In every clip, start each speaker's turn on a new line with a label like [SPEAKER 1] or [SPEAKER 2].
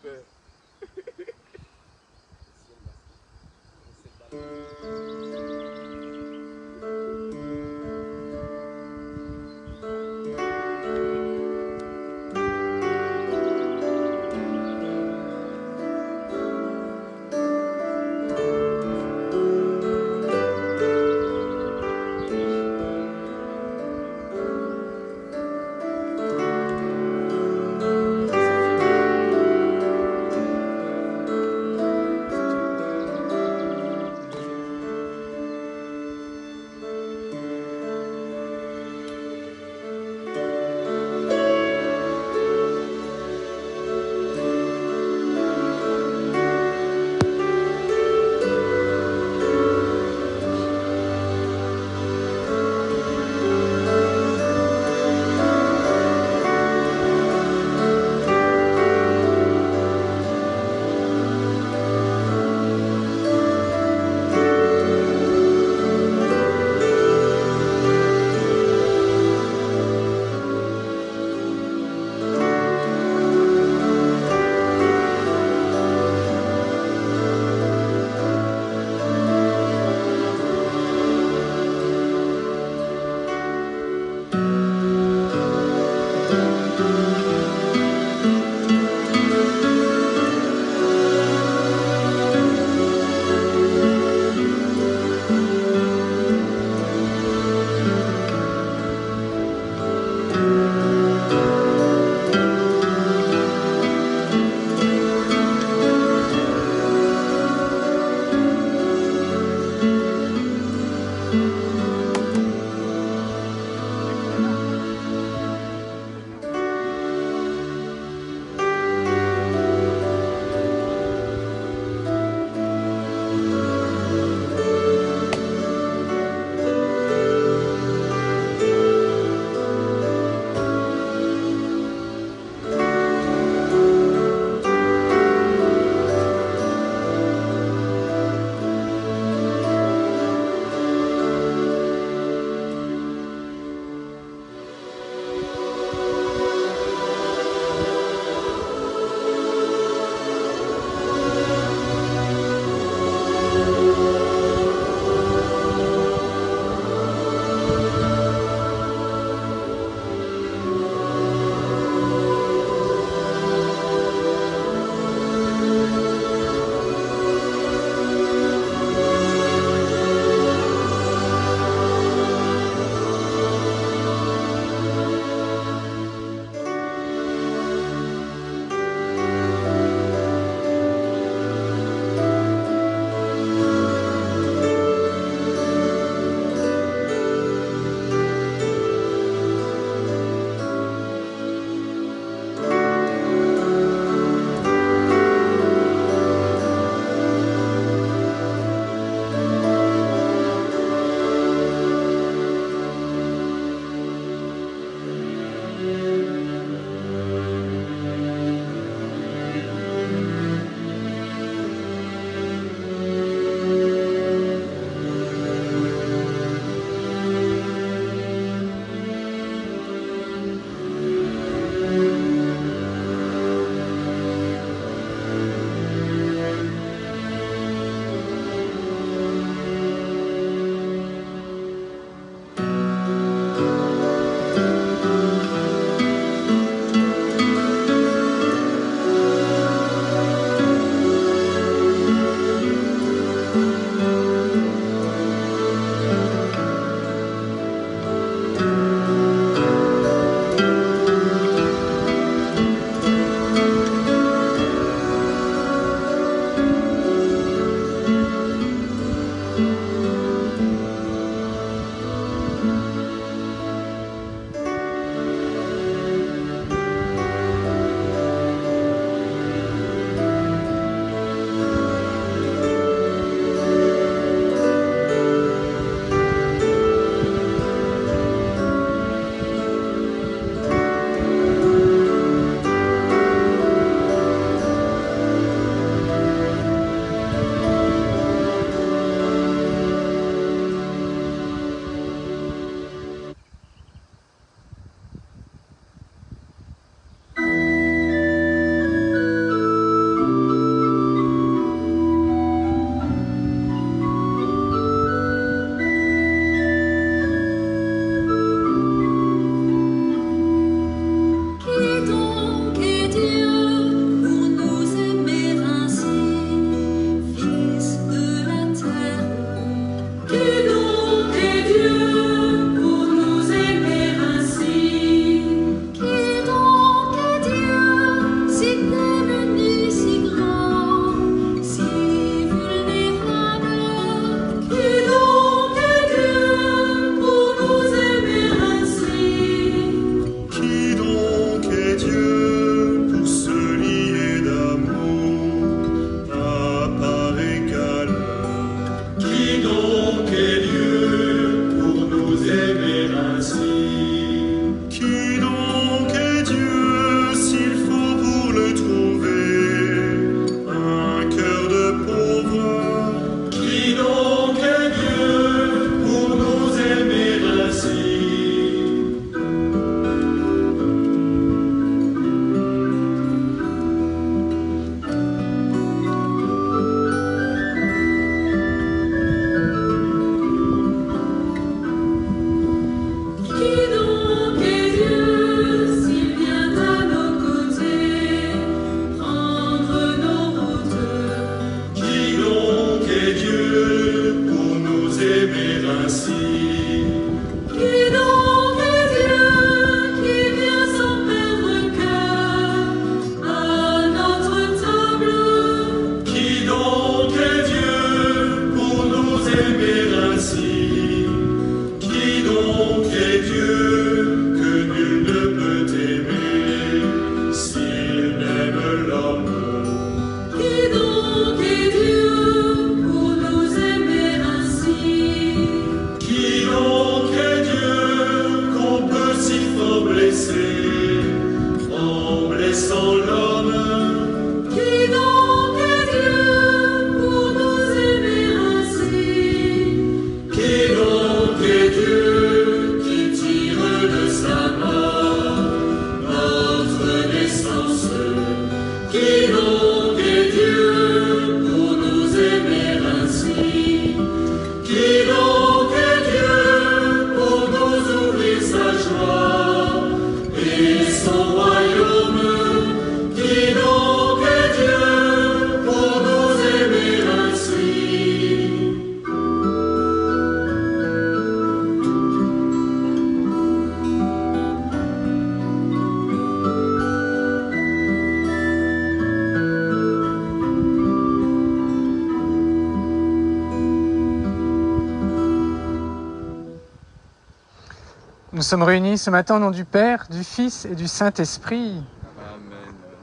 [SPEAKER 1] J'espère. Qui donc est Dieu pour nous aimer ainsi? Qui donc est Dieu pour nous ouvrir sa joie et son royaume? Qui donc est Dieu pour nous aimer ainsi?
[SPEAKER 2] Nous sommes réunis ce matin au nom du Père, du Fils et du Saint-Esprit.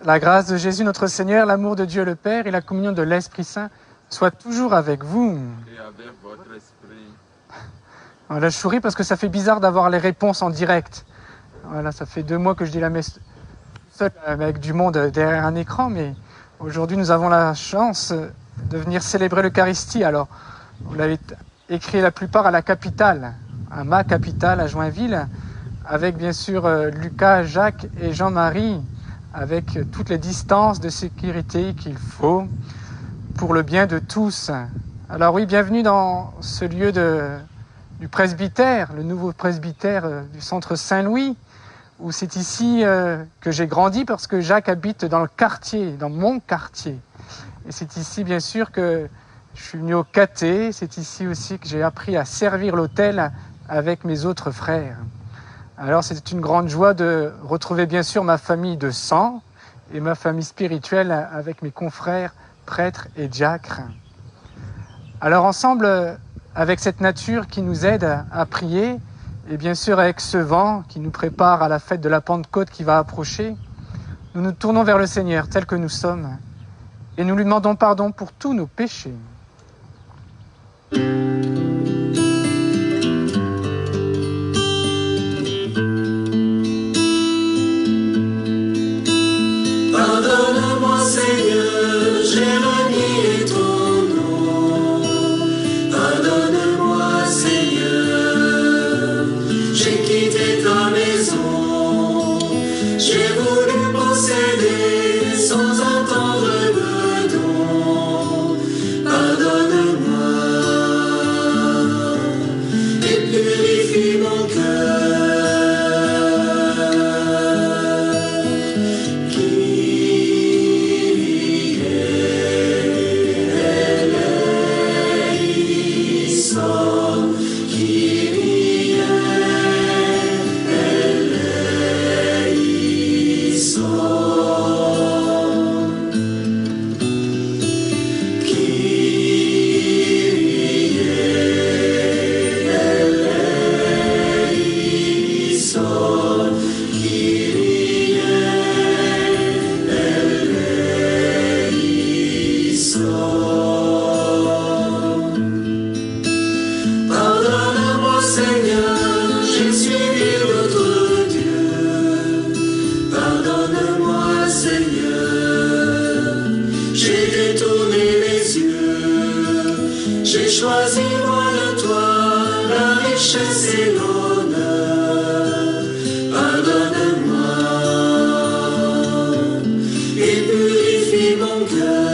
[SPEAKER 2] La grâce de Jésus notre Seigneur, l'amour de Dieu le Père et la communion de l'Esprit Saint soient toujours avec vous.
[SPEAKER 3] Et avec votre esprit.
[SPEAKER 2] Voilà, je souris parce que ça fait bizarre d'avoir les réponses en direct. Voilà, ça fait 2 mois que je dis la messe seul avec du monde derrière un écran, mais aujourd'hui nous avons la chance de venir célébrer l'Eucharistie. Alors, vous l'avez écrit la plupart à la capitale, à ma capitale, à Joinville, avec bien sûr Lucas, Jacques et Jean-Marie, avec toutes les distances de sécurité qu'il faut pour le bien de tous. Alors oui, bienvenue dans ce lieu du presbytère, le nouveau presbytère du centre Saint-Louis, où c'est ici que j'ai grandi parce que Jacques habite dans le quartier, dans mon quartier. Et c'est ici bien sûr que je suis venu au caté, c'est ici aussi que j'ai appris à servir l'autel avec mes autres frères. Alors c'est une grande joie de retrouver bien sûr ma famille de sang et ma famille spirituelle avec mes confrères prêtres et diacres. Alors ensemble, avec cette nature qui nous aide à prier, et bien sûr avec ce vent qui nous prépare à la fête de la Pentecôte qui va approcher, nous nous tournons vers le Seigneur tel que nous sommes et nous lui demandons pardon pour tous nos péchés.
[SPEAKER 1] Pardonne-moi Seigneur, j'ai renié ton nom. Pardonne-moi Seigneur, j'ai quitté ta maison. J'ai voulu posséder sans entendre le don. Pardonne-moi et purifie mon cœur. Pardonne-moi Seigneur, j'ai suivi d'autres dieux. Pardonne-moi Seigneur, j'ai détourné les yeux. J'ai choisi loin de toi la richesse et l'honneur. Pardonne-moi et purifie mon cœur.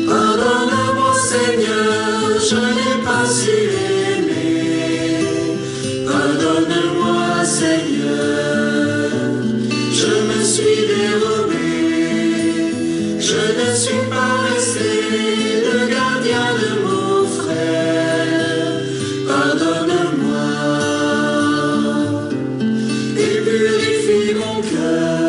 [SPEAKER 1] Pardonne-moi Seigneur, je n'ai pas su aimer. Pardonne-moi Seigneur, je me suis dérobé. Je ne suis pas resté le gardien de mon frère. Pardonne-moi et purifie mon cœur.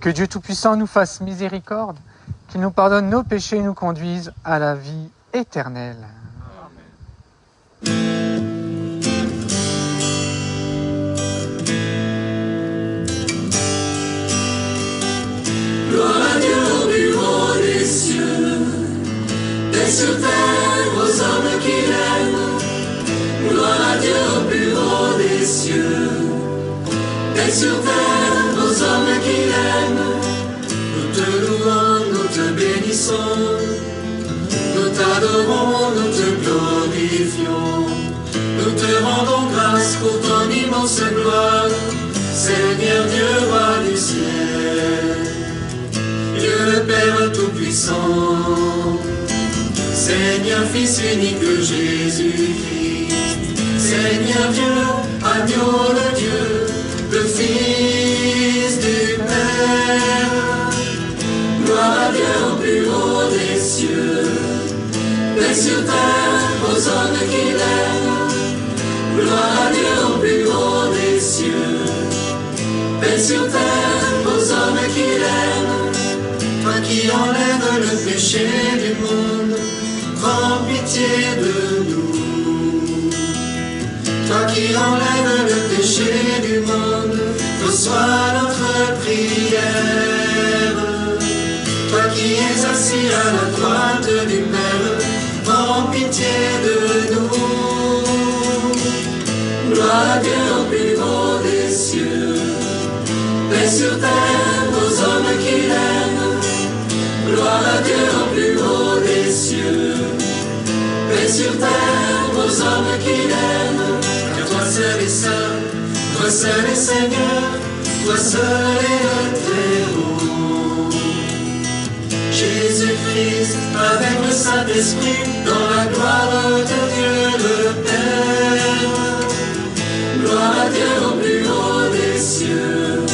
[SPEAKER 2] Que Dieu Tout-Puissant nous fasse miséricorde, qu'il nous pardonne nos péchés et nous conduise à la vie éternelle.
[SPEAKER 1] Gloire à Dieu au plus haut des cieux, paix sur terre aux hommes qui l'aiment. Gloire à Dieu au plus haut des cieux, paix sur terre aux hommes qui l'aiment. Nous te louons, nous te bénissons, nous t'adorons, nous te glorifions. Nous te rendons grâce pour ton immense gloire, Seigneur Dieu, roi du ciel. Dieu le Père Tout-Puissant, Seigneur Fils unique de Jésus-Christ, Seigneur Dieu, agneau de Dieu, le Fils du Père. Gloire à Dieu au plus haut des cieux, paix sur terre aux hommes qui l'aiment. Gloire à Dieu au plus haut des cieux, paix sur terre aux hommes qui l'aiment. Toi qui enlèves le péché du monde, prends pitié de nous. Toi qui enlèves le péché du monde, reçois notre prière. Toi qui es assis à la droite du Père, prends pitié de nous. Gloire à Dieu au plus haut des cieux, paix sur terre aux hommes qui l'aiment. Gloire à Dieu au plus haut des cieux, paix sur terre aux hommes qui l'aiment. Car toi seul est saint, toi seul est Seigneur, toi seul est le Très-Haut. Jésus-Christ avec le Saint-Esprit, dans la gloire de Dieu le Père. Gloire à Dieu au plus haut des cieux,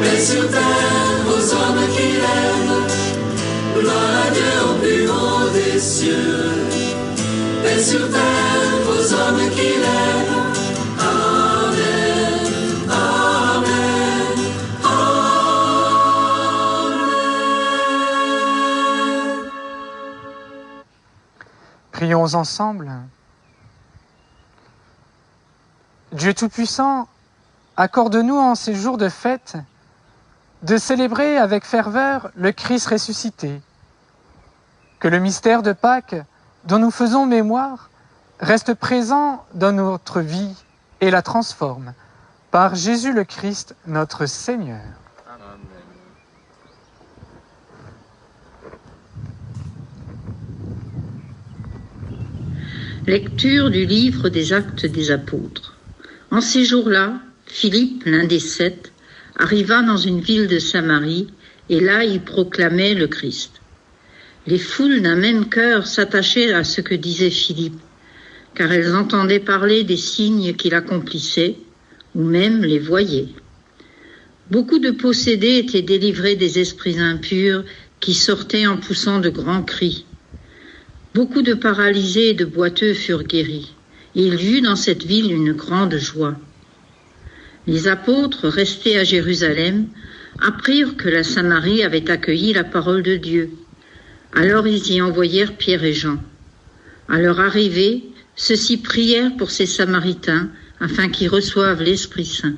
[SPEAKER 1] paix sur terre aux hommes qui l'aiment. Gloire à Dieu au plus haut des cieux, paix sur terre aux hommes qui l'aiment. Amen, amen, amen.
[SPEAKER 2] Prions ensemble. Dieu Tout-Puissant, accorde-nous en ces jours de fête de célébrer avec ferveur le Christ ressuscité. Que le mystère de Pâques, dont nous faisons mémoire, reste présent dans notre vie et la transforme. Par Jésus le Christ, notre Seigneur.
[SPEAKER 3] Amen.
[SPEAKER 4] Lecture du livre des Actes des Apôtres. En ces jours-là, Philippe, l'un des 7, arriva dans une ville de Samarie, et là il proclamait le Christ. Les foules d'un même cœur s'attachaient à ce que disait Philippe, car elles entendaient parler des signes qu'il accomplissait, ou même les voyaient. Beaucoup de possédés étaient délivrés des esprits impurs qui sortaient en poussant de grands cris. Beaucoup de paralysés et de boiteux furent guéris, et il y eut dans cette ville une grande joie. Les apôtres, restés à Jérusalem, apprirent que la Samarie avait accueilli la parole de Dieu. Alors ils y envoyèrent Pierre et Jean. À leur arrivée, ceux-ci prièrent pour ces Samaritains afin qu'ils reçoivent l'Esprit Saint.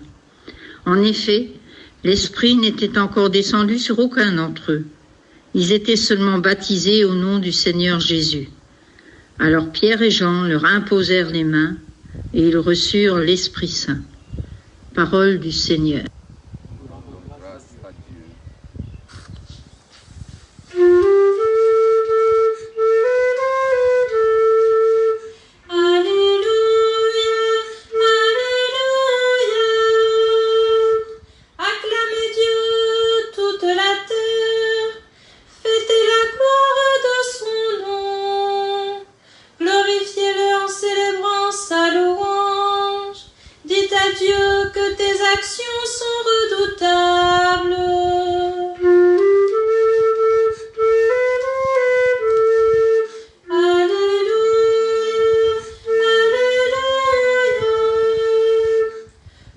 [SPEAKER 4] En effet, l'Esprit n'était encore descendu sur aucun d'entre eux. Ils étaient seulement baptisés au nom du Seigneur Jésus. Alors Pierre et Jean leur imposèrent les mains et ils reçurent l'Esprit Saint. Parole du Seigneur.
[SPEAKER 3] Grâce à Dieu.
[SPEAKER 5] Acclamez Dieu, toute la terre, fêtez la gloire de son nom, glorifiez-le en célébrant sa louange, dites à Dieu que tes actions sont redoutables.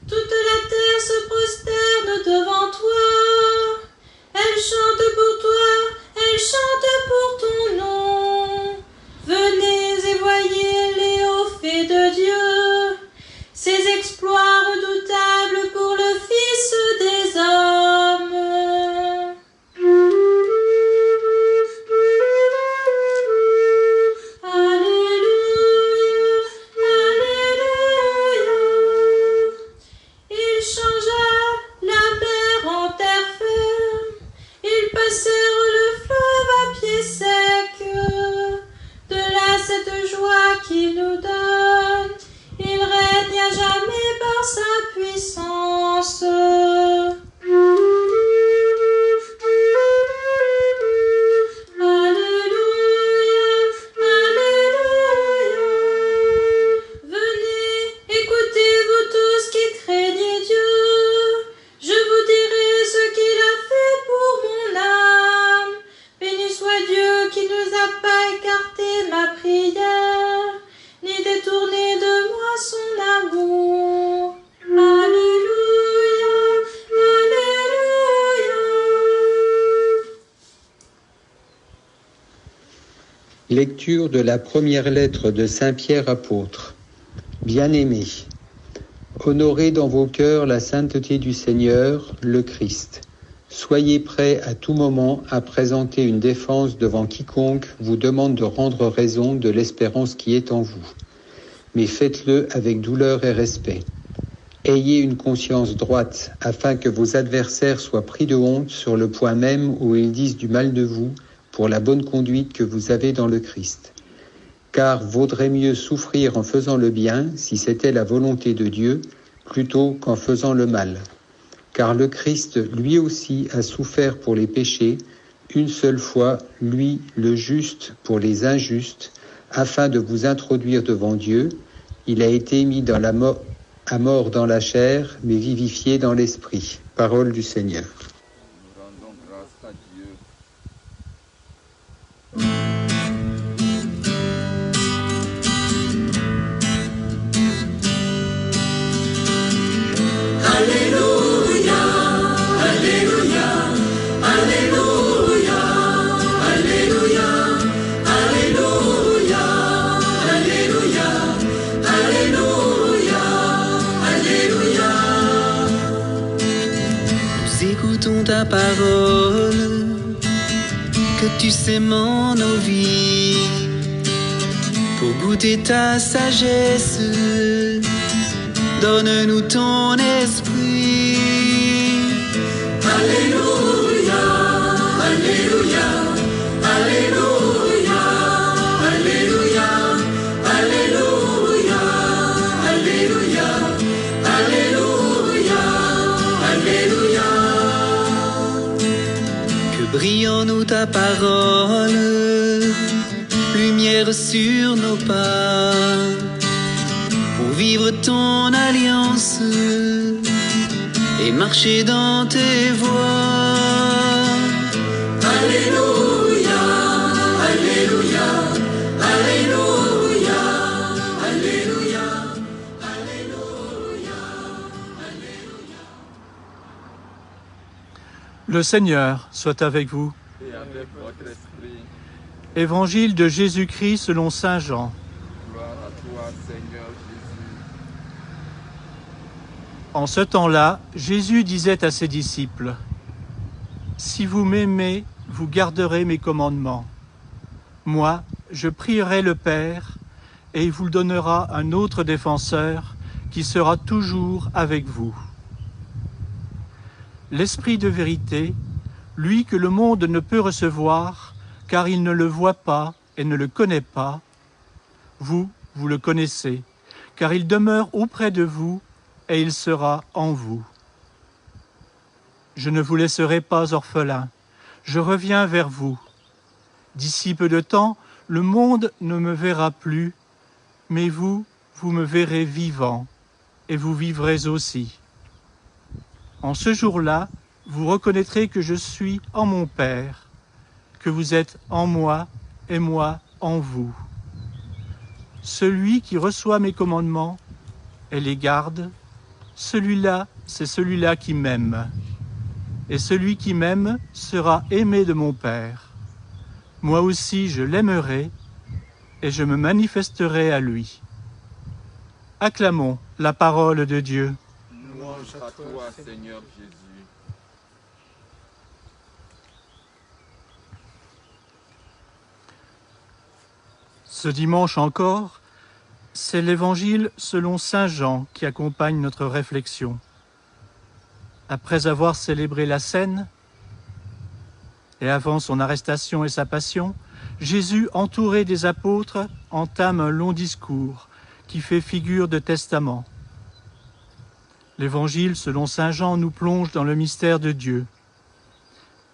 [SPEAKER 5] Toute la terre se prosterne devant toi. qu'il nous donne. Il règne à jamais par sa puissance.
[SPEAKER 6] Lecture de la première lettre de Saint Pierre apôtre. Bien-aimés, honorez dans vos cœurs la sainteté du Seigneur, le Christ. Soyez prêts à tout moment à présenter une défense devant quiconque vous demande de rendre raison de l'espérance qui est en vous. Mais faites-le avec douleur et respect. Ayez une conscience droite, afin que vos adversaires soient pris de honte sur le point même où ils disent du mal de vous, pour la bonne conduite que vous avez dans le Christ. Car vaudrait mieux souffrir en faisant le bien, si c'était la volonté de Dieu, plutôt qu'en faisant le mal. Car le Christ, lui aussi, a souffert pour les péchés, une seule fois, lui, le juste, pour les injustes, afin de vous introduire devant Dieu. Il a été mis à mort dans la chair, mais vivifié dans l'esprit. Parole du Seigneur.
[SPEAKER 3] Nous rendons grâce à Dieu.
[SPEAKER 1] Alléluia, Alléluia, Alléluia, Alléluia, Alléluia, Alléluia, Alléluia, Alléluia.
[SPEAKER 7] Nous écoutons ta parole, que tu sèmes en nos vies, pour goûter ta sagesse. Donne-nous ton esprit.
[SPEAKER 1] Alléluia, Alléluia, Alléluia, Alléluia, Alléluia, Alléluia, Alléluia, Alléluia.
[SPEAKER 7] Que brille en nous ta parole, lumière sur nos pas, pour vivre ton alliance et marcher dans tes voies.
[SPEAKER 1] Alléluia, Alléluia, Alléluia, Alléluia, Alléluia, Alléluia.
[SPEAKER 8] Le Seigneur soit avec vous.
[SPEAKER 3] Et avec votre esprit,
[SPEAKER 8] Évangile de Jésus-Christ selon saint Jean.
[SPEAKER 3] gloire à toi, Seigneur Jésus.
[SPEAKER 8] En ce temps-là, Jésus disait à ses disciples, « Si vous m'aimez, vous garderez mes commandements. Moi, je prierai le Père, et il vous donnera un autre défenseur qui sera toujours avec vous. L'Esprit de vérité, lui que le monde ne peut recevoir, car il ne le voit pas et ne le connaît pas. Vous, vous le connaissez, car il demeure auprès de vous et il sera en vous. Je ne vous laisserai pas orphelins, je reviens vers vous. D'ici peu de temps, le monde ne me verra plus, mais vous, vous me verrez vivant, et vous vivrez aussi. En ce jour-là, vous reconnaîtrez que je suis en mon Père, que vous êtes en moi et moi en vous. Celui qui reçoit mes commandements et les garde, celui-là, c'est celui-là qui m'aime. Et celui qui m'aime sera aimé de mon Père. Moi aussi je l'aimerai et je me manifesterai à lui. Acclamons la parole de Dieu.
[SPEAKER 3] Louange à toi, Seigneur Jésus.
[SPEAKER 8] Ce dimanche encore, c'est l'Évangile selon saint Jean qui accompagne notre réflexion. Après avoir célébré la scène, et avant son arrestation et sa passion, Jésus, entouré des apôtres, entame un long discours qui fait figure de testament. L'Évangile, selon saint Jean, nous plonge dans le mystère de Dieu.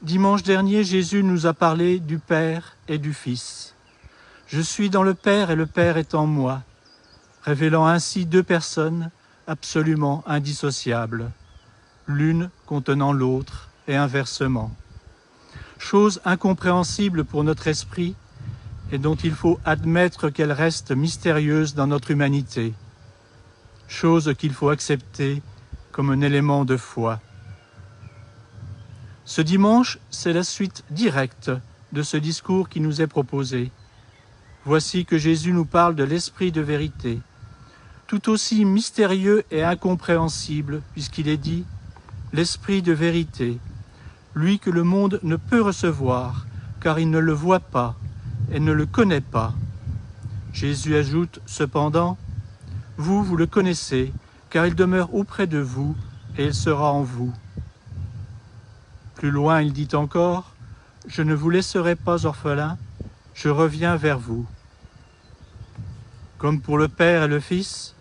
[SPEAKER 8] Dimanche dernier, Jésus nous a parlé du Père et du Fils. Je suis dans le Père et le Père est en moi, révélant ainsi deux personnes absolument indissociables, l'une contenant l'autre et inversement. Chose incompréhensible pour notre esprit et dont il faut admettre qu'elle reste mystérieuse dans notre humanité. Chose qu'il faut accepter comme un élément de foi. Ce dimanche, c'est la suite directe de ce discours qui nous est proposé. Voici que Jésus nous parle de l'esprit de vérité, tout aussi mystérieux et incompréhensible, puisqu'il est dit « l'esprit de vérité », lui que le monde ne peut recevoir, car il ne le voit pas et ne le connaît pas. Jésus ajoute cependant « vous le connaissez, car il demeure auprès de vous et il sera en vous. » Plus loin, il dit encore « je ne vous laisserai pas orphelins, je reviens vers vous. » Comme pour le Père et le Fils,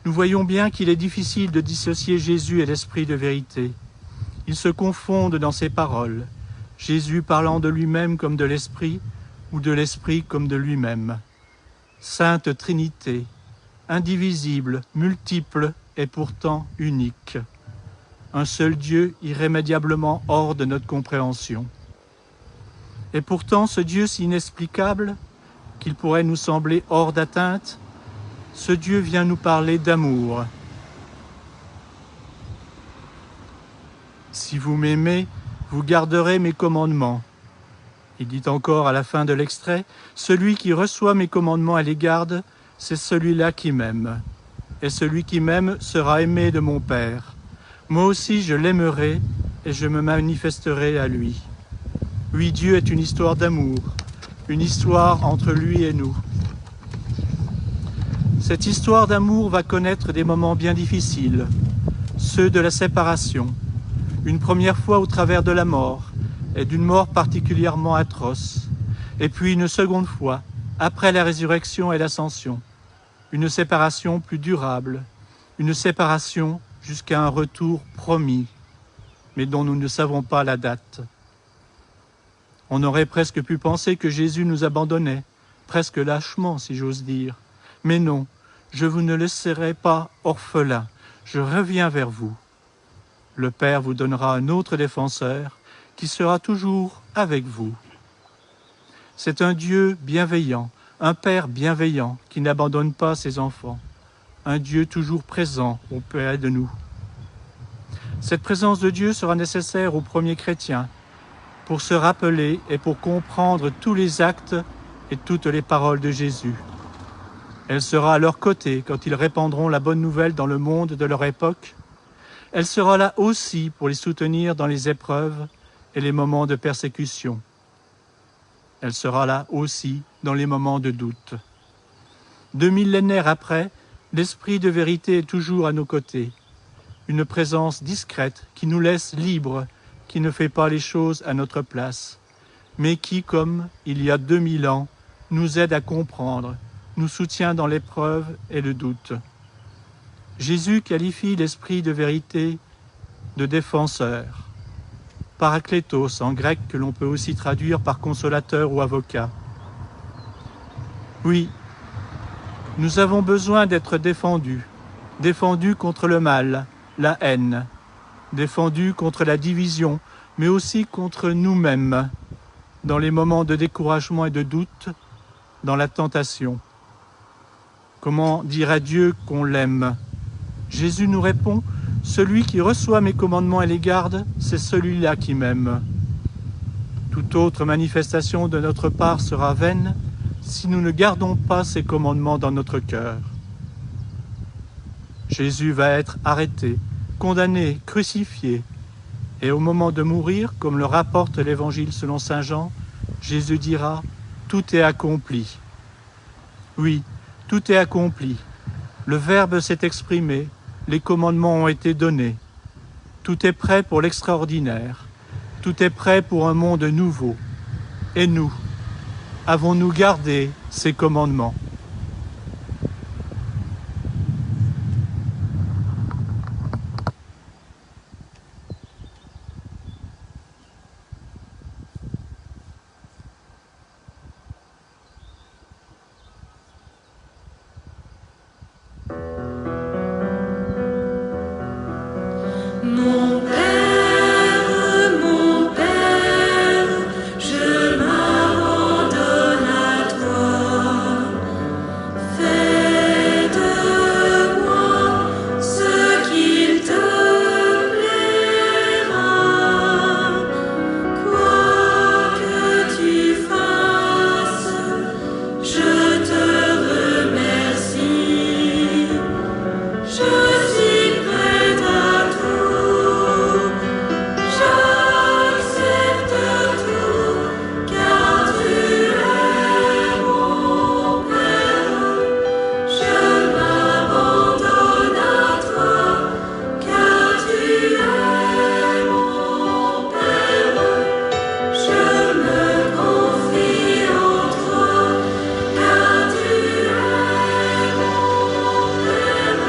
[SPEAKER 8] nous voyons bien qu'il est difficile de dissocier Jésus et l'esprit de vérité. Ils se confondent dans ses paroles, Jésus parlant de lui-même comme de l'Esprit, ou de l'Esprit comme de lui-même. Sainte Trinité, indivisible, multiple et pourtant unique. Un seul Dieu irrémédiablement hors de notre compréhension. Et pourtant, ce Dieu si inexplicable qu'il pourrait nous sembler hors d'atteinte, ce Dieu vient nous parler d'amour. Si vous m'aimez, vous garderez mes commandements. Il dit encore à la fin de l'extrait, celui qui reçoit mes commandements et les garde, c'est celui-là qui m'aime. Et celui qui m'aime sera aimé de mon Père. Moi aussi je l'aimerai et je me manifesterai à lui. Oui, Dieu est une histoire d'amour, une histoire entre lui et nous. Cette histoire d'amour va connaître des moments bien difficiles, ceux de la séparation, une première fois au travers de la mort, et d'une mort particulièrement atroce, et puis une seconde fois, après la résurrection et l'ascension, une séparation plus durable, une séparation jusqu'à un retour promis, mais dont nous ne savons pas la date. On aurait presque pu penser que Jésus nous abandonnait, presque lâchement si j'ose dire, mais non, je vous ne laisserai pas orphelins, je reviens vers vous. Le Père vous donnera un autre défenseur qui sera toujours avec vous. C'est un Dieu bienveillant, un Père bienveillant qui n'abandonne pas ses enfants, un Dieu toujours présent auprès de nous. Cette présence de Dieu sera nécessaire aux premiers chrétiens pour se rappeler et pour comprendre tous les actes et toutes les paroles de Jésus. Elle sera à leur côté quand ils répandront la bonne nouvelle dans le monde de leur époque. Elle sera là aussi pour les soutenir dans les épreuves et les moments de persécution. Elle sera là aussi dans les moments de doute. 2 millénaires après, l'esprit de vérité est toujours à nos côtés. Une présence discrète qui nous laisse libres, qui ne fait pas les choses à notre place, mais qui, comme il y a 2000 ans, nous aide à comprendre, nous soutient dans l'épreuve et le doute. Jésus qualifie l'esprit de vérité de défenseur, paraklétos en grec que l'on peut aussi traduire par consolateur ou avocat. Oui, nous avons besoin d'être défendus contre le mal, la haine, défendus contre la division, mais aussi contre nous-mêmes, dans les moments de découragement et de doute, dans la tentation. Comment dire à Dieu qu'on l'aime? Jésus nous répond, « Celui qui reçoit mes commandements et les garde, c'est celui-là qui m'aime. » Toute autre manifestation de notre part sera vaine si nous ne gardons pas ces commandements dans notre cœur. Jésus va être arrêté, condamné, crucifié, et au moment de mourir, comme le rapporte l'Évangile selon saint Jean, Jésus dira « Tout est accompli ». Oui, tout est accompli. Le Verbe s'est exprimé, les commandements ont été donnés. Tout est prêt pour l'extraordinaire. Tout est prêt pour un monde nouveau. Et nous avons-nous gardé ses commandements?
[SPEAKER 5] Mon Père, je m'abandonne à toi. Fais de moi ce qu'il te plaira. Quoi que tu fasses, je te remercie. Je suis prête à tout. J'accepte tout, car tu es mon Père. Je m'abandonne à toi, car tu es mon Père. Je me confie en toi, car tu es mon Père.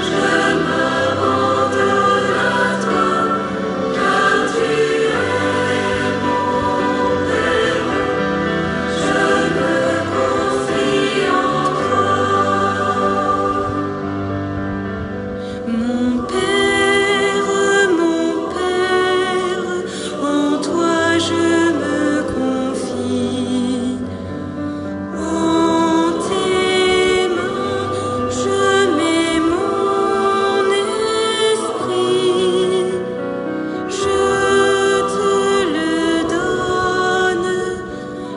[SPEAKER 5] Je m'abandonne à toi, car tu es mon Père. Je me confie en toi. Mon Père, en toi je me confie. En tes mains, je mets mon esprit. Je te le donne,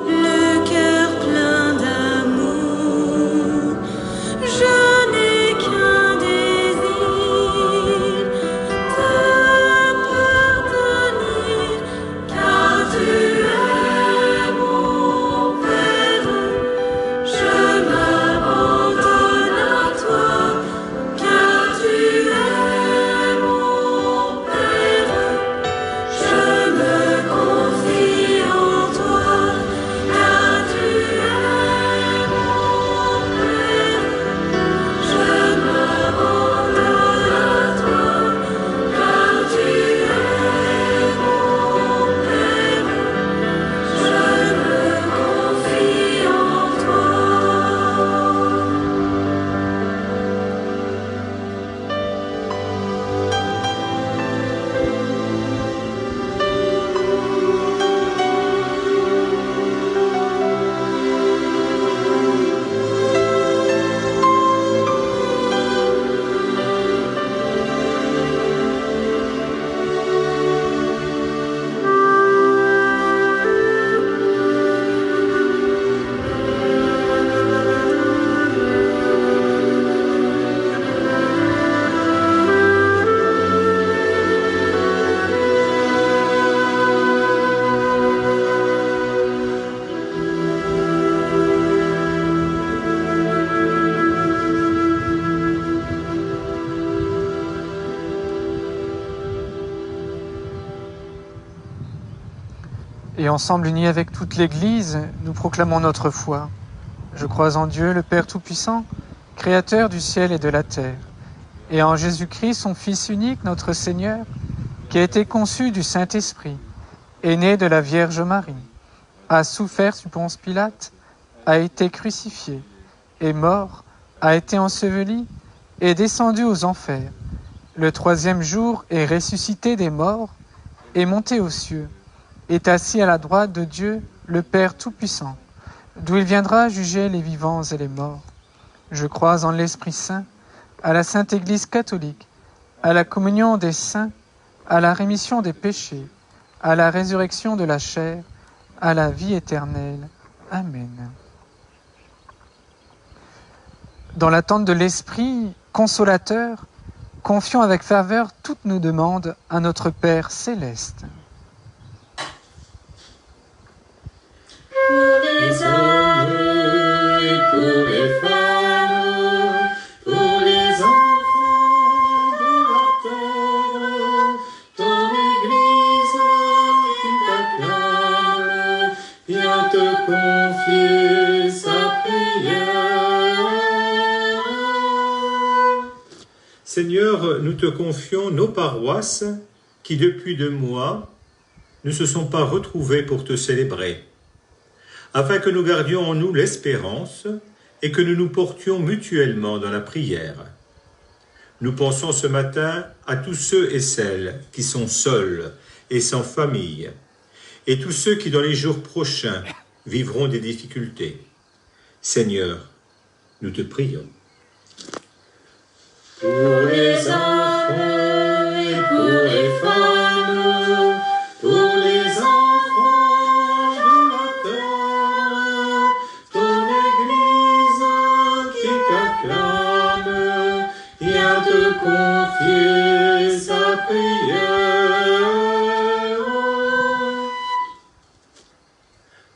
[SPEAKER 5] le cœur plein d'amour. Je n'ai qu'un désir, t'appartenir, car tu es mon Père. Je m'abandonne à toi, car tu es mon Père. Je me confie en toi, car tu es mon Père. Je m'abandonne à toi, car tu es mon Père. Je me confie en toi.
[SPEAKER 2] Et ensemble, unis avec toute l'Église, nous proclamons notre foi. Je crois en Dieu, le Père Tout-Puissant, Créateur du ciel et de la terre, et en Jésus-Christ, son Fils unique, notre Seigneur, qui a été conçu du Saint-Esprit, est né de la Vierge Marie, a souffert sous Ponce Pilate, a été crucifié, est mort, a été enseveli, est descendu aux enfers. Le troisième jour est ressuscité des morts, est monté aux cieux, est assis à la droite de Dieu, le Père Tout-Puissant, d'où il viendra juger les vivants et les morts. Je crois en l'Esprit Saint, à la Sainte Église catholique, à la communion des saints, à la rémission des péchés, à la résurrection de la chair, à la vie éternelle. Amen. Dans l'attente de l'Esprit consolateur, confions avec ferveur toutes nos demandes à notre Père céleste.
[SPEAKER 5] Pour les hommes et pour les femmes, pour les enfants de la terre, ton Église qui t'acclame, viens te
[SPEAKER 9] Seigneur, nous te confions nos paroisses qui, depuis 2 mois, ne se sont pas retrouvées pour te célébrer, afin que nous gardions en nous l'espérance et que nous nous portions mutuellement dans la prière. Nous pensons ce matin à tous ceux et celles qui sont seuls et sans famille, et tous ceux qui, dans les jours prochains, vivront des difficultés. Seigneur, nous te prions.
[SPEAKER 1] Pour les enfants et pour les femmes, pour les enfants de la terre, ton Église qui t'acclame, vient te confier sa prière.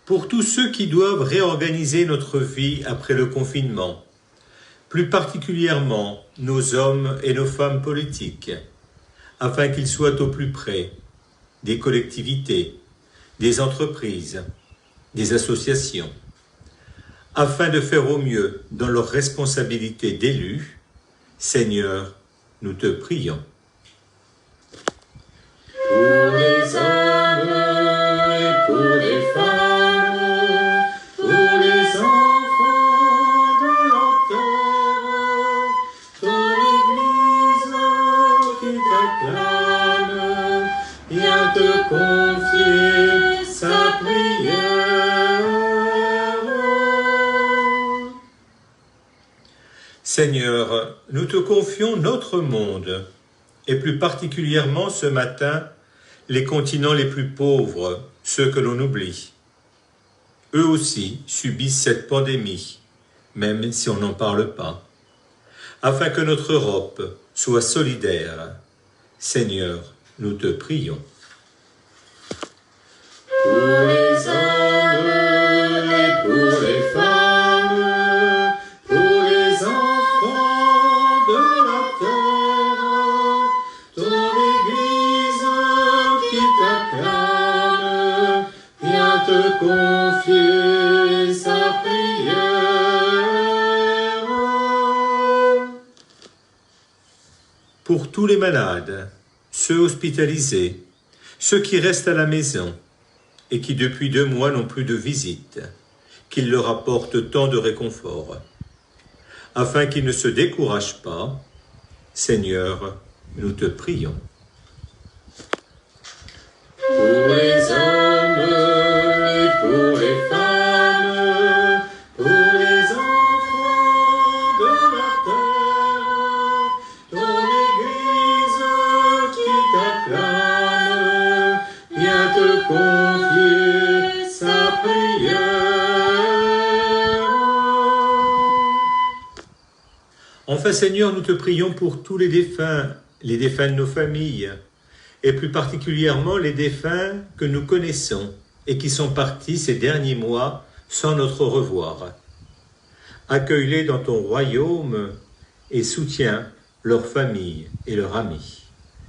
[SPEAKER 9] Pour tous ceux qui doivent réorganiser notre vie après le confinement, plus particulièrement nos hommes et nos femmes politiques, afin qu'ils soient au plus près des collectivités, des entreprises, des associations, afin de faire au mieux dans leurs responsabilités d'élus. Seigneur, nous te prions.
[SPEAKER 1] Pour les hommes et pour les femmes, pour les enfants de la terre, ton Église qui t'acclame, vient te confier sa prière.
[SPEAKER 9] Seigneur, nous te confions notre monde, et plus particulièrement ce matin, les continents les plus pauvres, ceux que l'on oublie. Eux aussi subissent cette pandémie, même si on n'en parle pas, afin que notre Europe soit solidaire. Seigneur, nous te prions.
[SPEAKER 1] Pour les hommes et pour les femmes, pour les enfants de la terre, ton Église qui t'acclame, vient te confier sa prière.
[SPEAKER 9] Pour tous les malades, ceux hospitalisés, ceux qui restent à la maison et qui depuis 2 mois n'ont plus de visite, qu'il leur apporte tant de réconfort, afin qu'ils ne se découragent pas. Seigneur, nous te prions.
[SPEAKER 1] Pour les hommes et pour les femmes, pour les enfants de la terre, ton Église qui t'acclame, vient te confier sa prière.
[SPEAKER 9] Enfin, Seigneur, nous te prions pour tous les défunts de nos familles, et plus particulièrement les défunts que nous connaissons et qui sont partis ces derniers mois sans notre revoir. Accueille-les dans ton royaume et soutiens leurs familles et leurs amis.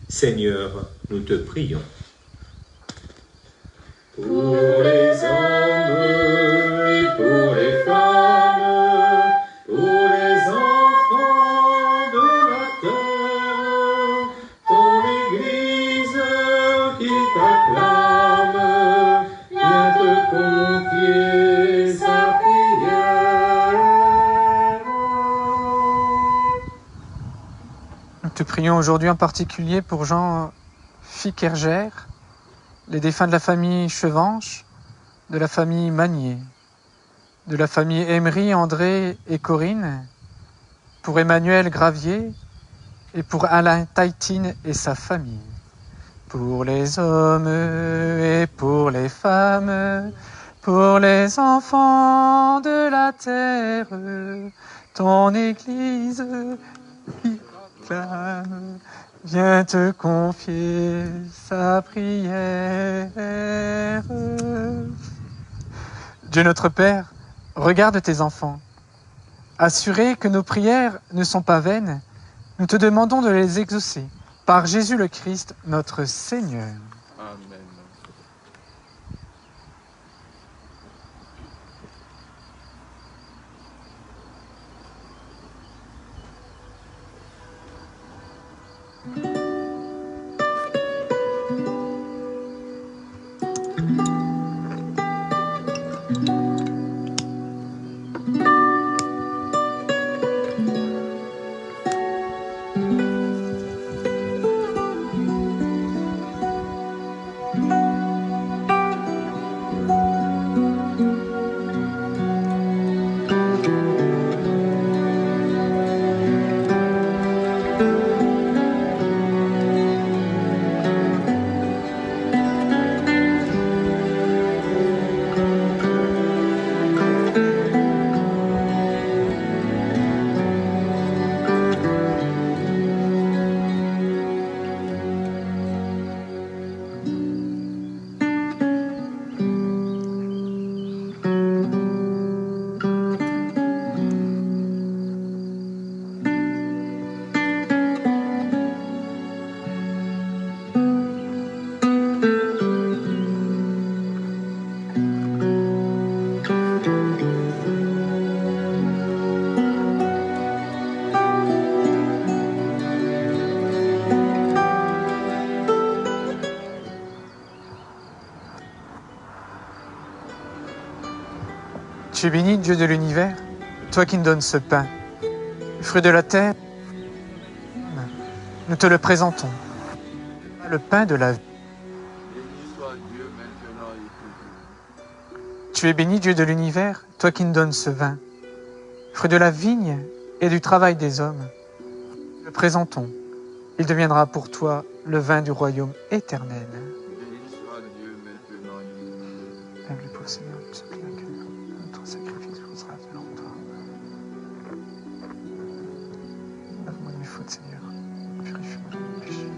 [SPEAKER 9] Seigneur, nous te prions.
[SPEAKER 1] Pour les hommes et pour les femmes, pour les enfants de la terre, ton Église qui t'acclame, vient te confier sa prière.
[SPEAKER 2] Nous te prions aujourd'hui en particulier pour Jean Fickerger, les défunts de la famille Chevanche, de la famille Magnier, de la famille Emery, André et Corinne, pour Emmanuel Gravier et pour Alain Taïtine et sa famille, pour les hommes et pour les femmes, pour les enfants de la terre, ton Église qui clame, viens te confier sa prière. Dieu notre Père, regarde tes enfants. Assurés que nos prières ne sont pas vaines, nous te demandons de les exaucer par Jésus le Christ, notre Seigneur.
[SPEAKER 3] Amen.
[SPEAKER 2] Tu es béni, Dieu de l'univers, toi qui nous donnes ce pain, fruit de la terre. Nous te le présentons, le pain de la vie.
[SPEAKER 3] Béni soit Dieu maintenant et toujours.
[SPEAKER 2] Tu es béni, Dieu de l'univers, toi qui nous donnes ce vin, fruit de la vigne et du travail des hommes. Nous le présentons, il deviendra pour toi le vin du royaume éternel.
[SPEAKER 3] Béni soit Dieu maintenant et toujours.
[SPEAKER 2] Avec le pauvre Seigneur, nous supplions que notre sacrifice vous sera devant toi. Lave-moi de mes fautes, Seigneur. Purifie-moi de mes péchés.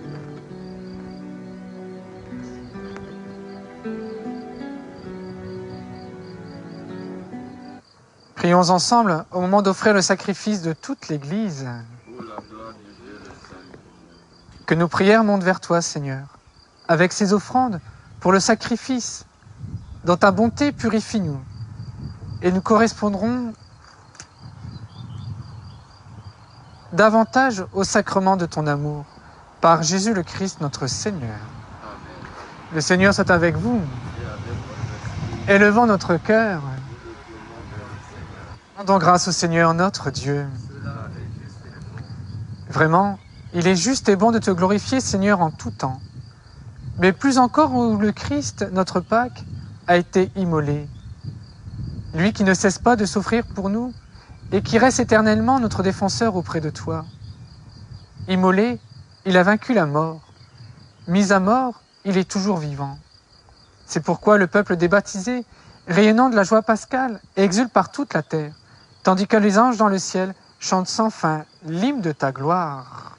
[SPEAKER 2] Prions ensemble au moment d'offrir le sacrifice de toute l'Église.
[SPEAKER 3] Pour la gloire de Dieu le salut.
[SPEAKER 2] Que nos prières montent vers toi, Seigneur, avec ces offrandes pour le sacrifice. Dans ta bonté, purifie-nous, et nous correspondrons davantage au sacrement de ton amour, par Jésus le Christ, notre Seigneur.
[SPEAKER 3] Amen.
[SPEAKER 2] Le Seigneur soit avec vous,
[SPEAKER 3] Et avec votre esprit,
[SPEAKER 2] élevons notre cœur,
[SPEAKER 3] nous le tournons vers le Seigneur.
[SPEAKER 2] rendons grâce au Seigneur notre Dieu.
[SPEAKER 3] Cela est juste et bon.
[SPEAKER 2] Vraiment, il est juste et bon de te glorifier, Seigneur, en tout temps. Mais plus encore où le Christ, notre Pâque, a été immolé. Lui qui ne cesse pas de souffrir pour nous et qui reste éternellement notre défenseur auprès de toi. Immolé, il a vaincu la mort. Mis à mort, il est toujours vivant. C'est pourquoi le peuple des baptisés, rayonnant de la joie pascale, exulte par toute la terre, tandis que les anges dans le ciel chantent sans fin l'hymne de ta gloire.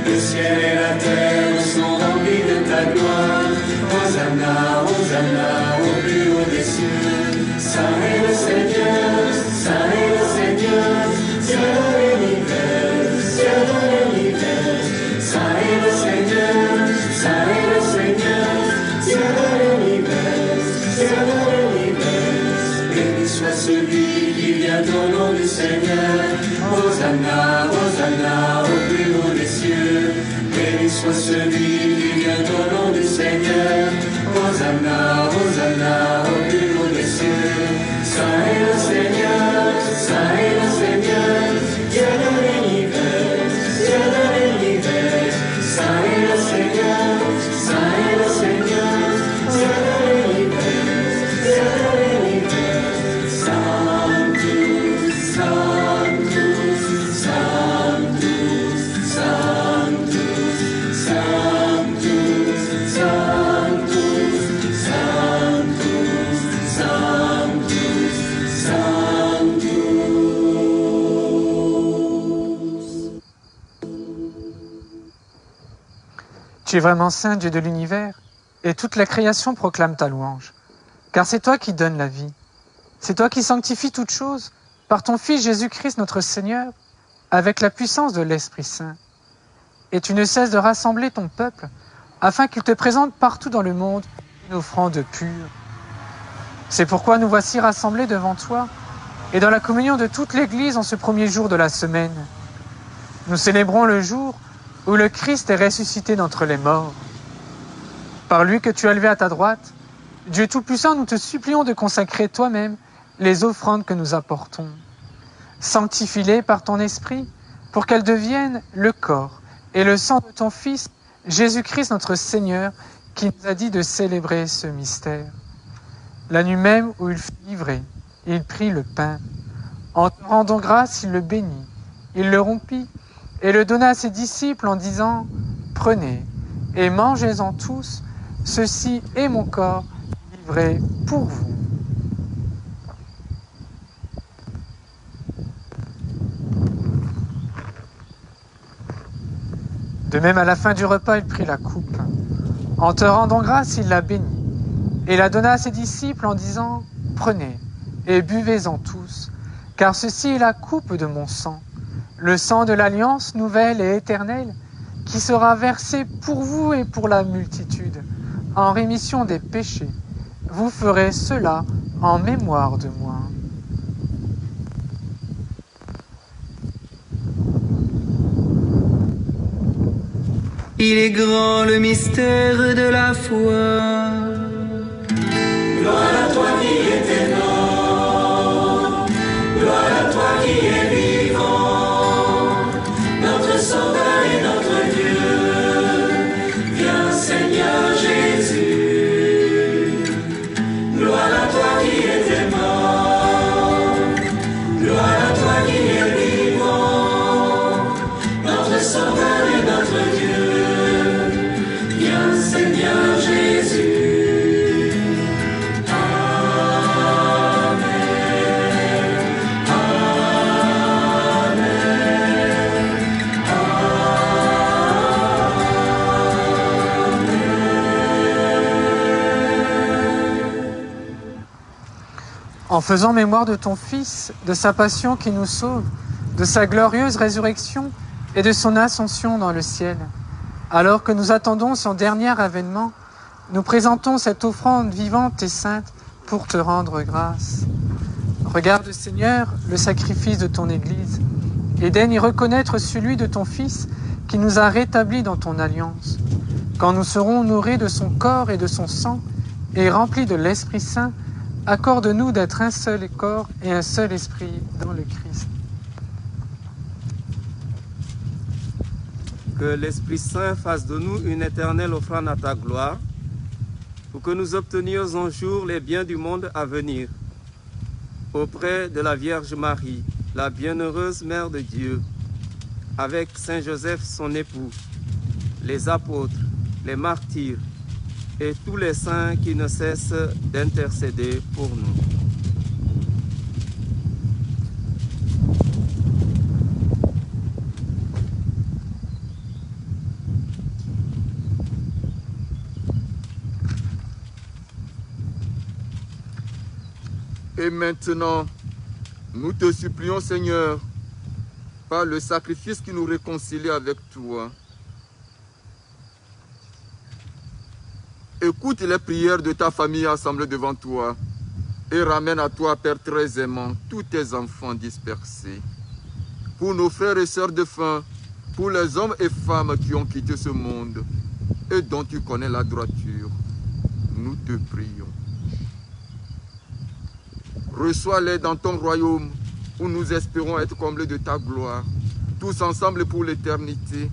[SPEAKER 1] Le ciel et la terre sont remplis de ta gloire. Hosanna, Hosanna, au plus haut des cieux. Saint est le Seigneur, Saint est le Seigneur, Dieu de l'univers, Dieu de l'univers. Saint est le Seigneur, Saint est le Seigneur, Dieu de l'univers, Dieu de l'univers. Béni soit celui qui vient au nom du Seigneur. Hosanna, Hosanna, au plus haut des cieux. Béni soit celui qui vient au nom du Seigneur. Hosanna, Hosanna, au plus haut des cieux. Saint est le Seigneur, Saint est le Seigneur, Dieu de l'univers, Dieu de l'univers. Saint est le Seigneur, Saint est le Seigneur, Dieu de l'univers, Dieu de l'univers. Sanctus, Sanctus, Sanctus, Sanctus, Sanctus, Sanctus, Sanctus, Sanctus, Sanctus.
[SPEAKER 2] Tu es vraiment saint, Dieu de l'univers, et toute la création proclame ta louange. Car c'est toi qui donnes la vie. C'est toi qui sanctifies toutes choses par ton Fils Jésus-Christ notre Seigneur, avec la puissance de l'Esprit Saint. Et tu ne cesses de rassembler ton peuple, afin qu'il te présente partout dans le monde une offrande pure. C'est pourquoi nous voici rassemblés devant toi, et dans la communion de toute l'Église en ce premier jour de la semaine. Nous célébrons le jour où le Christ est ressuscité d'entre les morts. Par lui que tu as levé à ta droite, Dieu Tout-Puissant, nous te supplions de consacrer toi-même les offrandes que nous apportons. Sanctifie-les par ton esprit pour qu'elles deviennent le corps et le sang de ton Fils, Jésus-Christ notre Seigneur, qui nous a dit de célébrer ce mystère. La nuit même où il fut livré, il prit le pain. En te rendant grâce, il le bénit. Il le rompit et le donna à ses disciples en disant « Prenez et mangez-en tous, ceci est mon corps livré pour vous. De même, à la fin du repas, il prit la coupe. En te rendant grâce, il la bénit et la donna à ses disciples en disant « Prenez et buvez-en tous, car ceci est la coupe de mon sang, le sang de l'alliance nouvelle et éternelle, qui sera versé pour vous et pour la multitude, en rémission des péchés. Vous ferez cela en mémoire de moi. »
[SPEAKER 7] Il est grand le mystère de la foi.
[SPEAKER 1] Gloire à toi qui es mort, gloire à toi qui es vivant, notre Sauveur et notre Dieu. Viens Seigneur Jésus. Gloire à toi qui es mort, gloire à toi qui es vivant, notre Sauveur et notre Dieu. Viens Seigneur Jésus.
[SPEAKER 2] En faisant mémoire de ton Fils, de sa passion qui nous sauve, de sa glorieuse résurrection et de son ascension dans le ciel, alors que nous attendons son dernier avènement, nous présentons cette offrande vivante et sainte pour te rendre grâce. Regarde, Seigneur, le sacrifice de ton Église et daigne y reconnaître celui de ton Fils qui nous a rétablis dans ton alliance. Quand nous serons nourris de son corps et de son sang et remplis de l'Esprit Saint, accorde-nous d'être un seul corps et un seul esprit dans le Christ.
[SPEAKER 10] Que l'Esprit Saint fasse de nous une éternelle offrande à ta gloire, pour que nous obtenions un jour les biens du monde à venir, auprès de la Vierge Marie, la bienheureuse Mère de Dieu, avec Saint Joseph son époux, les apôtres, les martyrs, et tous les saints qui ne cessent d'intercéder pour nous.
[SPEAKER 3] Et maintenant, nous te supplions, Seigneur, par le sacrifice qui nous réconcilie avec toi, écoute les prières de ta famille assemblée devant toi et ramène à toi, Père très aimant, tous tes enfants dispersés. Pour nos frères et sœurs défunts, pour les hommes et femmes qui ont quitté ce monde et dont tu connais la droiture, nous te prions. Reçois-les dans ton royaume où nous espérons être comblés de ta gloire, tous ensemble pour l'éternité,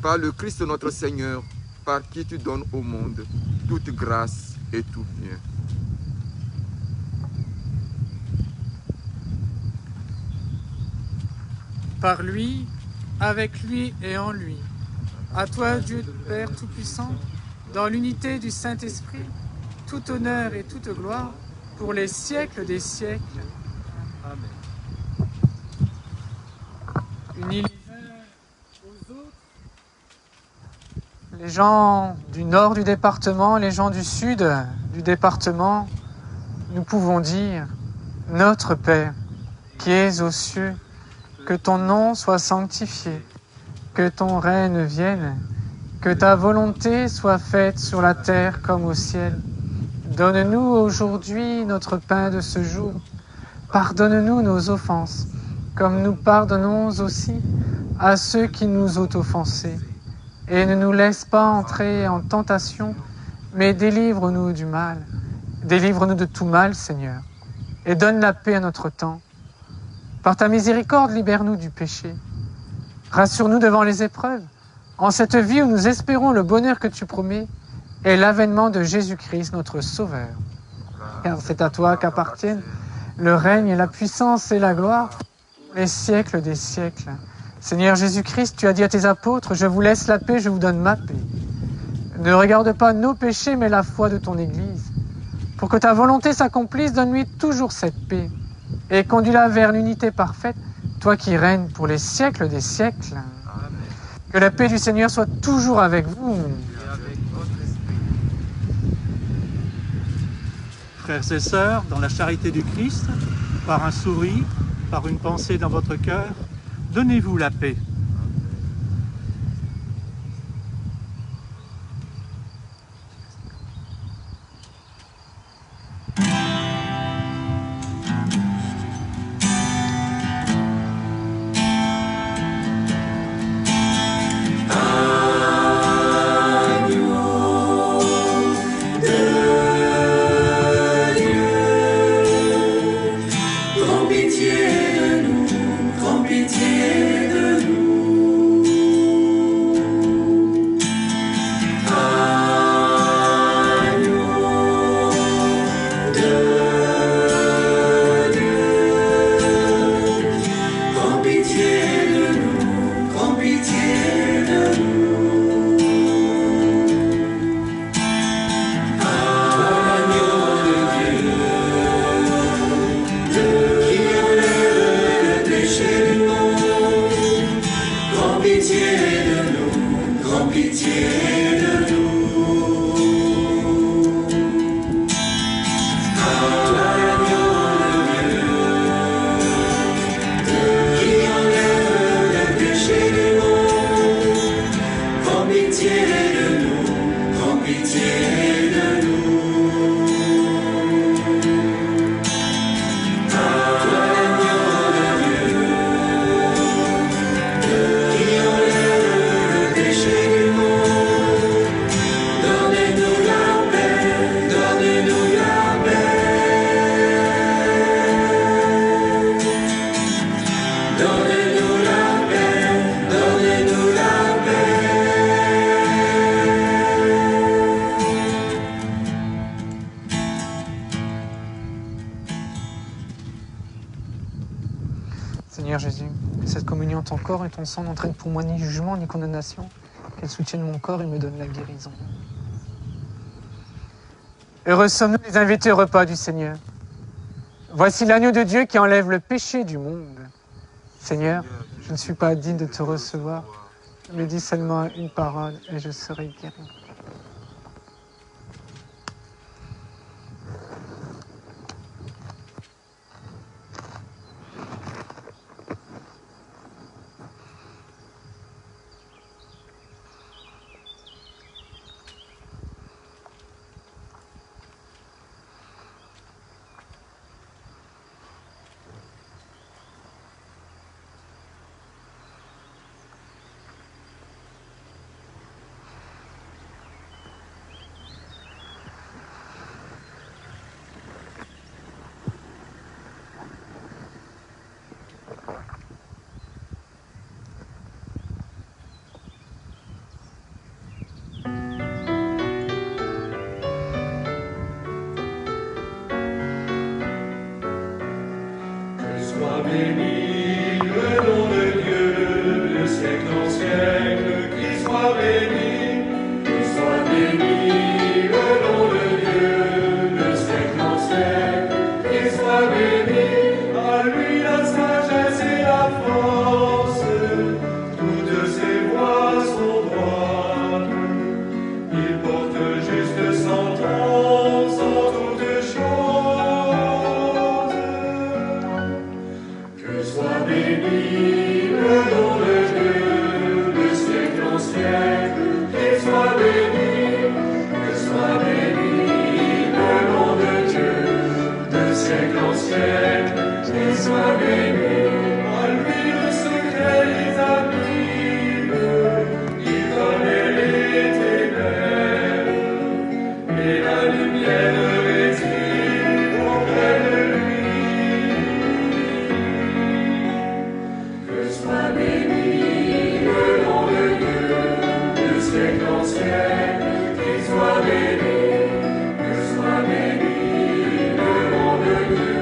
[SPEAKER 3] par le Christ notre Seigneur, par qui tu donnes au monde toute grâce et tout bien.
[SPEAKER 2] Par lui, avec lui et en lui, à toi, Dieu Père Tout-Puissant, dans l'unité du Saint-Esprit, tout honneur et toute gloire, pour les siècles des siècles. Amen. Unis les uns aux autres, les gens du nord du département, les gens du sud du département, nous pouvons dire « Notre Père, qui es aux cieux, que ton nom soit sanctifié, que ton règne vienne, que ta volonté soit faite sur la terre comme au ciel. Donne-nous aujourd'hui notre pain de ce jour. Pardonne-nous nos offenses, comme nous pardonnons aussi à ceux qui nous ont offensés. Et ne nous laisse pas entrer en tentation, mais délivre-nous du mal. Délivre-nous de tout mal, Seigneur, et donne la paix à notre temps. Par ta miséricorde, libère-nous du péché. Rassure-nous devant les épreuves, en cette vie où nous espérons le bonheur que tu promets, et l'avènement de Jésus-Christ, notre Sauveur. Car c'est à toi qu'appartiennent le règne et la puissance et la gloire, les siècles des siècles. Seigneur Jésus-Christ, tu as dit à tes apôtres, je vous laisse la paix, je vous donne ma paix. Ne regarde pas nos péchés, mais la foi de ton Église. Pour que ta volonté s'accomplisse, donne-lui toujours cette paix et conduis-la vers l'unité parfaite, toi qui règnes pour les siècles des siècles.
[SPEAKER 3] Amen.
[SPEAKER 2] Que la paix du Seigneur soit toujours avec vous.
[SPEAKER 3] Et avec votre esprit.
[SPEAKER 8] Frères et sœurs, dans la charité du Christ, par un sourire, par une pensée dans votre cœur, donnez-vous la paix.
[SPEAKER 2] Seigneur Jésus, que cette communion en ton corps et ton sang n'entraîne pour moi ni jugement ni condamnation, qu'elle soutienne mon corps et me donne la guérison. Heureux sommes-nous les invités au repas du Seigneur. Voici l'agneau de Dieu qui enlève le péché du monde. Seigneur, je ne suis pas digne de te recevoir. Me dis seulement une parole et je serai guéri.
[SPEAKER 1] Béni le nom de Dieu, de siècle en siècle, qu'il soit béni, qu'il soit béni le nom de Dieu, de siècle en siècle, qu'il soit béni, à lui la sagesse et la force, toutes ses voies sont droites, il porte juste sentence en toutes choses. Sois béni le nom de Dieu, de siècle en siècle, qu'il soit béni, que soit béni le nom de Dieu, de siècle en siècle, qu'il soit béni, à lui le secret les abîmes, il connaît les ténèbres, et la lumière réside auprès de lui. Sois béni le nom de Dieu, de siècle en siècle, qu'il soit béni, que soit béni le nom de Dieu,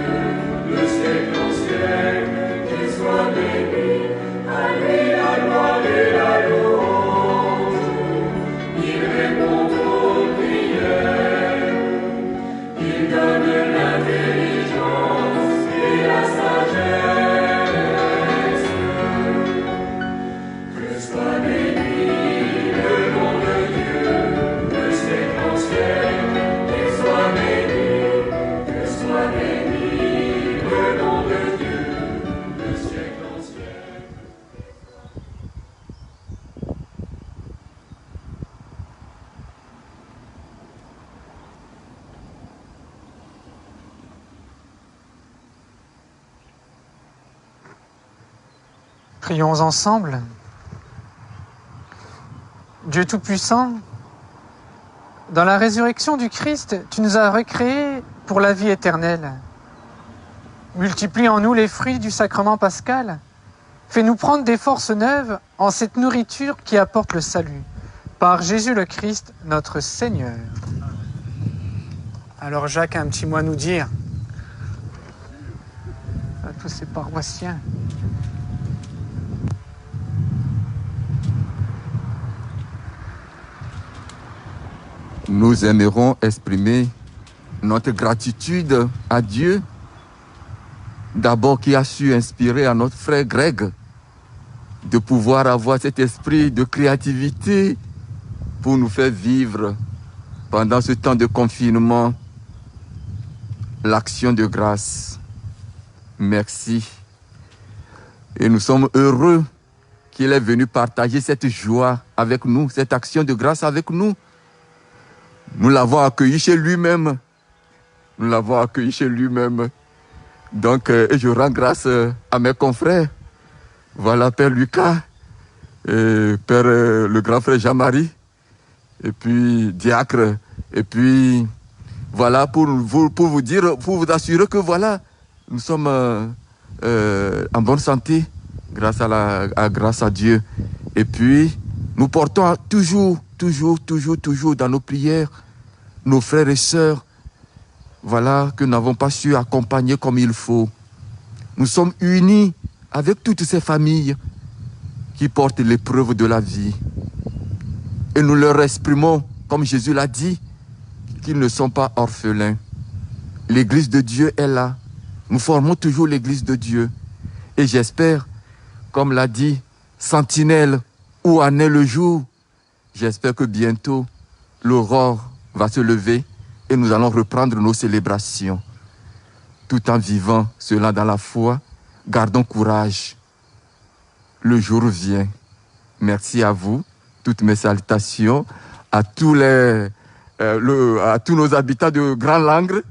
[SPEAKER 2] Prions ensemble. Dieu Tout-Puissant, dans la résurrection du Christ, tu nous as recréés pour la vie éternelle. Multiplie en nous les fruits du sacrement pascal. Fais-nous prendre des forces neuves en cette nourriture qui apporte le salut. Par Jésus le Christ, notre Seigneur. Alors Jacques a un petit mot à nous dire à tous ces paroissiens.
[SPEAKER 3] Nous aimerons exprimer notre gratitude à Dieu, d'abord qui a su inspirer à notre frère Greg de pouvoir avoir cet esprit de créativité pour nous faire vivre pendant ce temps de confinement l'action de grâce. Merci. Et nous sommes heureux qu'il est venu partager cette joie avec nous, cette action de grâce avec nous. Nous l'avons accueilli chez lui-même. Nous l'avons accueilli chez lui-même. Donc, je rends grâce à mes confrères. Voilà, Père Lucas, et Père le grand frère Jean-Marie, et puis Diacre, et puis voilà, pour vous dire, pour vous assurer que voilà, nous sommes en bonne santé, grâce à Dieu. Et puis, nous portons toujours dans nos prières nos frères et sœurs, voilà, que nous n'avons pas su accompagner comme il faut. Nous sommes unis avec toutes ces familles qui portent l'épreuve de la vie. Et nous leur exprimons, comme Jésus l'a dit, qu'ils ne sont pas orphelins. L'église de Dieu est là. Nous formons toujours l'église de Dieu. Et j'espère, comme l'a dit Sentinelle, où en est le jour, j'espère que bientôt, l'aurore va se lever et nous allons reprendre nos célébrations. Tout en vivant cela dans la foi, gardons courage. Le jour vient. Merci à vous. Toutes mes salutations à tous nos habitants de Grand Langres.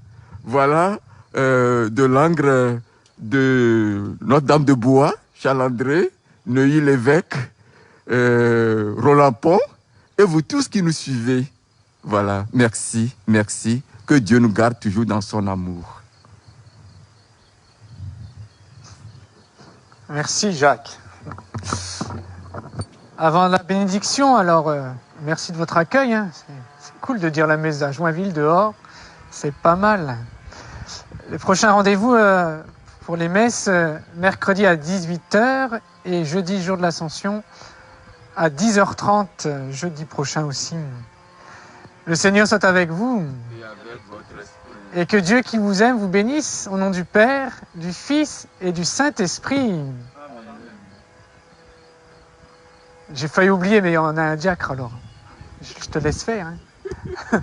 [SPEAKER 3] Voilà, de Langres, de Notre-Dame de Bois, Chalandré, Neuilly-l'Évêque, Roland-Pont, et vous tous qui nous suivez. Voilà, merci. Que Dieu nous garde toujours dans son amour.
[SPEAKER 2] Merci Jacques. Avant la bénédiction, alors merci de votre accueil. Hein. C'est cool de dire la messe à Joinville dehors. C'est pas mal. Le prochain rendez-vous pour les messes, mercredi à 18h et jeudi, jour de l'Ascension, à 10h30, jeudi prochain aussi. Le Seigneur soit avec vous. Et que Dieu qui vous aime vous bénisse au nom du Père, du Fils et du Saint-Esprit. J'ai failli oublier, mais on a un diacre alors. Je te laisse faire. Hein.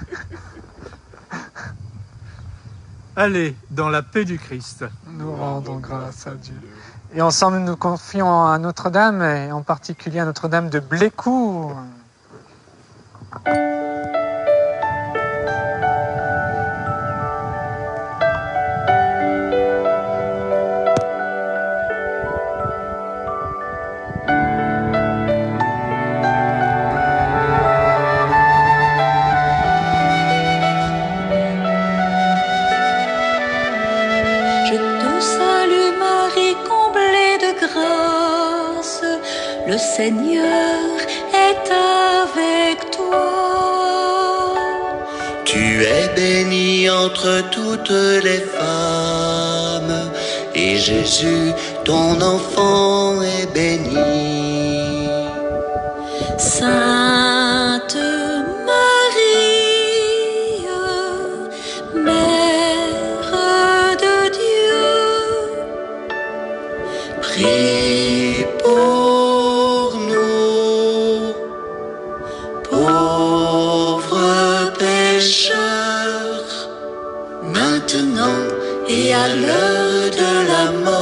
[SPEAKER 8] Allez, dans la paix du Christ.
[SPEAKER 2] Nous rendons grâce à Dieu. Et ensemble, nous confions à Notre-Dame, et en particulier à Notre-Dame de Blécourt.
[SPEAKER 11] Le Seigneur est avec toi.
[SPEAKER 1] Tu es bénie entre toutes les femmes, et Jésus, ton enfant, est béni.
[SPEAKER 11] Sainte Marie, Mère de Dieu,
[SPEAKER 1] prie pour nous, pauvres pécheurs, maintenant et à l'heure de la mort.